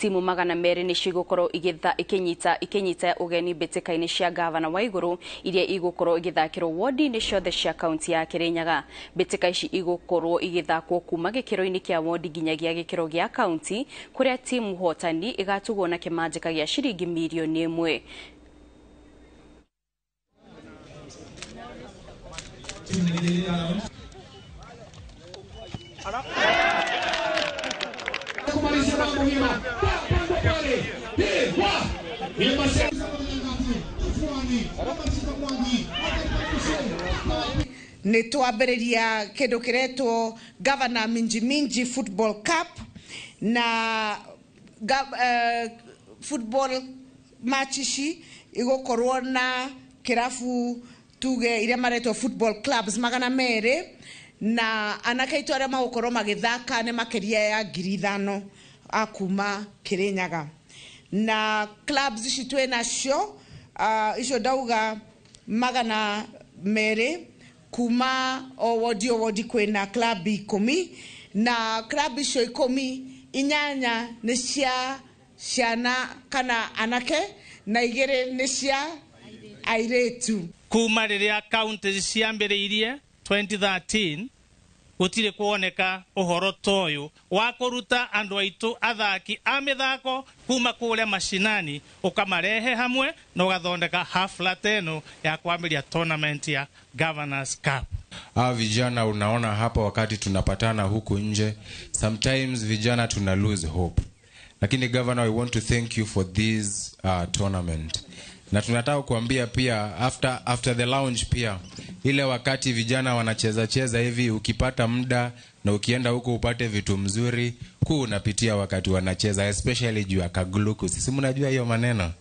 timu magana meri ni cigukoro ikinyita ugeni mbĩtĩka-inĩ cia gavana wa igũrũ iria igũkorwo igĩthakĩrwo wodi-inĩ ciothe cia kaunti ya Kirinyaga. Mbĩtĩka ici igũkorwo igĩthakwo kuma gĩkĩro-inĩ kĩa wodi nginyagia gĩkĩro gĩa kaunti, kũrĩa timu hotani igatugwo na kĩmanjĩka gĩa ciringi mirioni 1. Nitwambĩrĩria kĩndũ kĩretwo Governor Minji Football Cup na football match ici igũkorwo na kĩrabu tuge iria maretwo football clubs magana merĩ na anake aitũ arĩa magũkorwo magĩthaka nĩ makĩria ya 5,000 akuma Kirinyaga na clubs ici twĩ nacio icio ndauga magana merĩ kuma o wodi kwĩna club 10 na club icio 10 inyanya nĩ cia ciana kana anake na 2 nĩ cia airĩtu. Kuma rĩrĩa county ciambĩrĩirie 2013 gũtirĩ kuoneka ũhoro toyo wa kũruta andũ aitũ athaki a mĩthako kuma kũrĩa mashinani ũkamarehe hamwe na ũgathondeka hafla teno ya kuambĩrĩria tournament ya Governors Cup. Vijana unaona hapa wakati tunapatana huku nje, sometimes vijana tuna lose hope. Lakini Governor, we want to thank you for this tournament. Na tunataka kuambia pia after the launch pia ile wakati vijana wanacheza hivi, ukipata muda na ukienda huko upate vitu mzuri, unapitia wakati wanacheza, especially juu ya kaguluku. Sisi mnajua hiyo maneno.